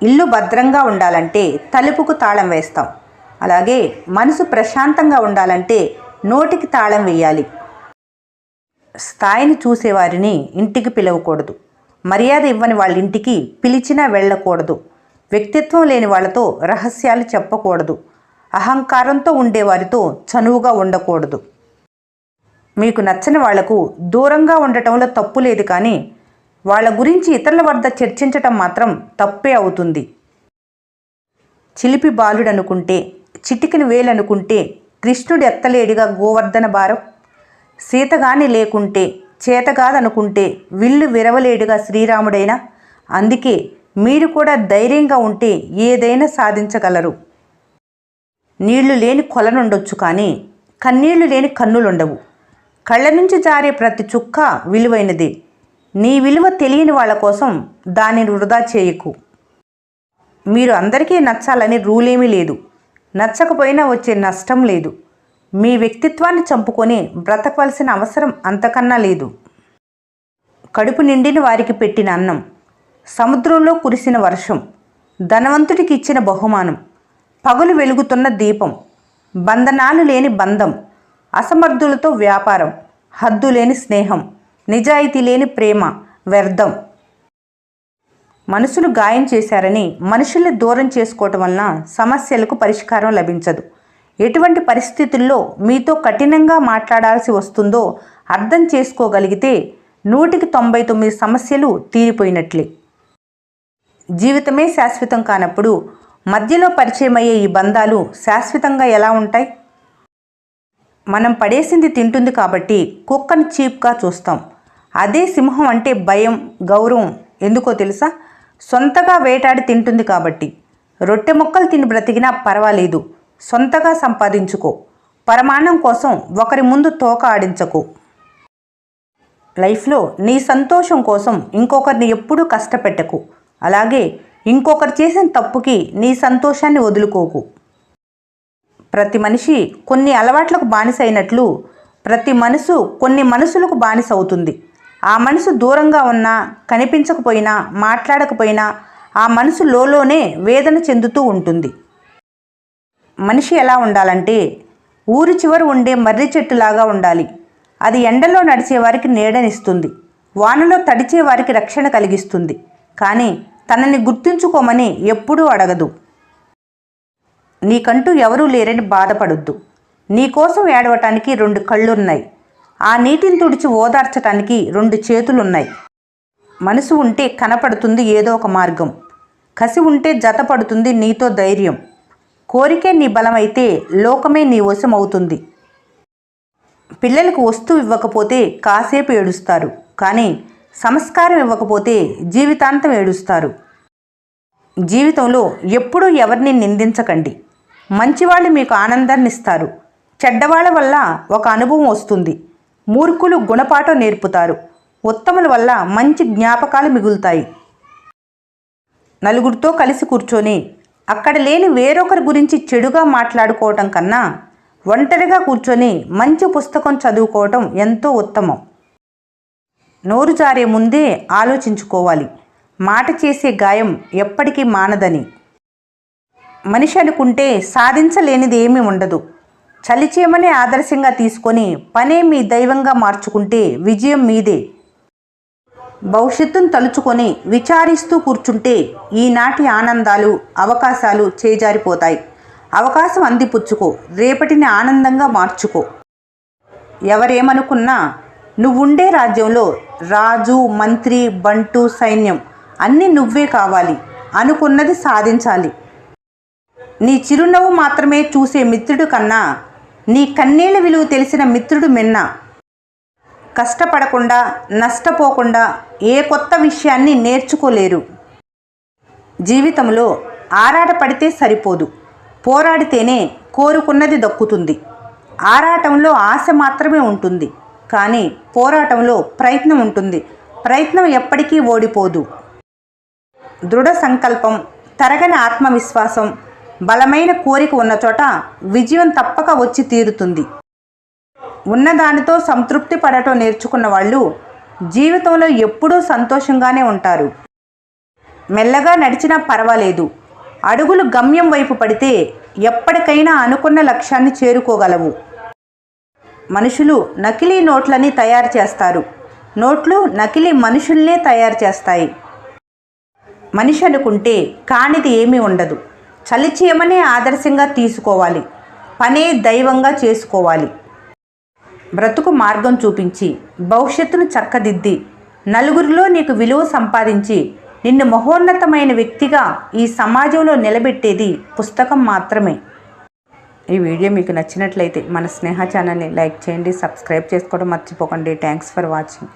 ఇల్లు భద్రంగా ఉండాలంటే తలుపుకు తాళం వేస్తాం. అలాగే మనసు ప్రశాంతంగా ఉండాలంటే నోటికి తాళం వేయాలి. స్థాయిని చూసేవారిని ఇంటికి పిలవకూడదు. మర్యాద ఇవ్వని వాళ్ళ ఇంటికి పిలిచినా వెళ్ళకూడదు. వ్యక్తిత్వం లేని వాళ్ళతో రహస్యాలు చెప్పకూడదు. అహంకారంతో ఉండేవారితో చనువుగా ఉండకూడదు. మీకు నచ్చని వాళ్లకు దూరంగా ఉండటంలో తప్పు లేదు, కానీ వాళ్ళ గురించి ఇతరుల వద్ద చర్చించటం మాత్రం తప్పే అవుతుంది. చిలిపి బాలుడనుకుంటే, చిటికిన వేలనుకుంటే కృష్ణుడు ఎత్తలేడిగా గోవర్ధన భారం. సీతగాని లేకుంటే, చేతగాదనుకుంటే విల్లు విరవలేడుగా శ్రీరాముడైనా. అందుకే మీరు కూడా ధైర్యంగా ఉంటే ఏదైనా సాధించగలరు. నీళ్లు లేని కొలనుండొచ్చు, కానీ కన్నీళ్లు లేని కన్నులుండవు. కళ్ళ నుంచి జారే ప్రతి చుక్క విలువైనదే. నీ విలువ తెలియని వాళ్ళ కోసం దానిని వృధా చేయకు. మీరు అందరికీ నచ్చాలని రూలేమీ లేదు. నచ్చకపోయినా వచ్చే నష్టం లేదు. మీ వ్యక్తిత్వాన్ని చంపుకొని బ్రతకవలసిన అవసరం అంతకన్నా లేదు. కడుపు నిండిన వారికి పెట్టిన అన్నం, సముద్రంలో కురిసిన వర్షం, ధనవంతుడికి ఇచ్చిన బహుమానం, పగులు వెలుగుతున్న దీపం, బంధనాలు లేని బంధం, అసమర్థులతో వ్యాపారం, హద్దు లేని స్నేహం, నిజాయితీ లేని ప్రేమ వ్యర్థం. మనసును గాయం చేశారని మనుషుల్ని దూరం చేసుకోవటం వలన సమస్యలకు పరిష్కారం లభించదు. ఎటువంటి పరిస్థితుల్లో మీతో కఠినంగా మాట్లాడాల్సి వస్తుందో అర్థం చేసుకోగలిగితే 199 సమస్యలు తీరిపోయినట్లే. జీవితమే శాశ్వతం కానప్పుడు మధ్యలో పరిచయమయ్యే ఈ బంధాలు శాశ్వతంగా ఎలా ఉంటాయి? మనం పడేసింది తింటుంది కాబట్టి కుక్కను చీప్గా చూస్తాం. అదే సింహం అంటే భయం, గౌరవం. ఎందుకో తెలుసా? సొంతగా వేటాడి తింటుంది కాబట్టి. రొట్టె ముక్కలు తిని బ్రతికినా పర్వాలేదు, సొంతగా సంపాదించుకో. పరమాన్నం కోసం ఒకరి ముందు తోక ఆడించకు. లైఫ్లో నీ సంతోషం కోసం ఇంకొకరిని ఎప్పుడూ కష్టపెట్టకు. అలాగే ఇంకొకరు చేసిన తప్పుకి నీ సంతోషాన్ని వదులుకోకు. ప్రతి మనిషి కొన్ని అలవాట్లకు బానిస అయినట్లు ప్రతి మనసు కొన్ని మనసులకు బానిస అవుతుంది. ఆ మనసు దూరంగా ఉన్నా, కనిపించకపోయినా, మాట్లాడకపోయినా ఆ మనసు లోలోనే వేదన చెందుతూ ఉంటుంది. మనిషి ఎలా ఉండాలంటే ఊరి చివర ఉండే మర్రి చెట్టులాగా ఉండాలి. అది ఎండలో నడిచేవారికి నీడనిస్తుంది, వానలో తడిచేవారికి రక్షణ కలిగిస్తుంది. కానీ తనని గుర్తుంచుకోమని ఎప్పుడూ అడగదు. నీకంటూ ఎవరూ లేరని బాధపడొద్దు. నీకోసం ఏడవటానికి 2 కళ్ళున్నాయి. ఆ నీటిని తుడిచి ఓదార్చటానికి 2 చేతులున్నాయి. మనసు ఉంటే కనపడుతుంది ఏదో ఒక మార్గం. కసి ఉంటే జతపడుతుంది నీతో ధైర్యం. కోరికే నీ బలమైతే లోకమే నీ వశం అవుతుంది. పిల్లలకు వస్తువు ఇవ్వకపోతే కాసేపు ఏడుస్తారు, కానీ సంస్కారం ఇవ్వకపోతే జీవితాంతం ఏడుస్తారు. జీవితంలో ఎప్పుడూ ఎవరిని నిందించకండి. మంచివాళ్ళు మీకు ఆనందాన్ని ఇస్తారు. చెడ్డవాళ్ళ వల్ల ఒక అనుభవం వస్తుంది. మూర్ఖులు గుణపాఠం నేర్పుతారు. ఉత్తముల వల్ల మంచి జ్ఞాపకాలు మిగులుతాయి. నలుగురితో కలిసి కూర్చొని అక్కడ లేని వేరొకరి గురించి చెడుగా మాట్లాడుకోవటం కన్నా ఒంటరిగా కూర్చొని మంచి పుస్తకం చదువుకోవటం ఎంతో ఉత్తమం. నోరు జారే ముందే ఆలోచించుకోవాలి. మాట చేసే గాయం ఎప్పటికీ మానదని. మనిషి అనుకుంటే సాధించలేనిది ఏమీ ఉండదు. చలిచేమనే ఆదర్శంగా తీసుకొని పనే మీ దైవంగా మార్చుకుంటే విజయం మీదే. భవిష్యత్తును తలుచుకొని విచారిస్తూ కూర్చుంటే ఈనాటి ఆనందాలు, అవకాశాలు చేజారిపోతాయి. అవకాశం అందిపుచ్చుకో, రేపటిని ఆనందంగా మార్చుకో. ఎవరేమనుకున్నా నువ్వుండే రాజ్యంలో రాజు, మంత్రి, బంటు, సైన్యం అన్నీ నువ్వే కావాలి. అనుకున్నది సాధించాలి. నీ చిరునవ్వు మాత్రమే చూసే మిత్రుడు కన్నా నీ కన్నీళ్ళ విలువ తెలిసిన మిత్రుడు మిన్న. కష్టపడకుండా, నష్టపోకుండా ఏ కొత్త విషయాన్ని నేర్చుకోలేరు. జీవితంలో ఆరాటపడితే సరిపోదు, పోరాడితేనే కోరుకున్నది దక్కుతుంది. ఆరాటంలో ఆశ మాత్రమే ఉంటుంది, కానీ పోరాటంలో ప్రయత్నం ఉంటుంది. ప్రయత్నం ఎప్పటికీ ఓడిపోదు. దృఢ సంకల్పం, తరగని ఆత్మవిశ్వాసం, బలమైన కోరిక ఉన్న చోట విజయం తప్పక వచ్చి తీరుతుంది. ఉన్నదానితో సంతృప్తి పడటం నేర్చుకున్న వాళ్ళు జీవితంలో ఎప్పుడూ సంతోషంగానే ఉంటారు. మెల్లగా నడిచినా పర్వాలేదు, అడుగులు గమ్యం వైపు పడితే ఎప్పటికైనా అనుకున్న లక్ష్యాన్ని చేరుకోగలవు. మనుషులు నకిలీ నోట్లని తయారు చేస్తారు, నోట్లు నకిలీ మనుషుల్నే తయారు చేస్తాయి. మనిషి అనుకుంటే కానిది ఏమీ ఉండదు. చలిచీమనే ఆదర్శంగా తీసుకోవాలి, పనే దైవంగా చేసుకోవాలి. బ్రతుకు మార్గం చూపించి భవిష్యత్తును చక్కదిద్ది నలుగురిలో నీకు విలువ సంపాదించి నిన్ను మహోన్నతమైన వ్యక్తిగా ఈ సమాజంలో నిలబెట్టేది పుస్తకం మాత్రమే. ఈ వీడియో మీకు నచ్చినట్లయితే మన స్నేహ ఛానల్ని లైక్ చేయండి, సబ్స్క్రైబ్ చేసుకోవడం మర్చిపోకండి. Thanks for watching.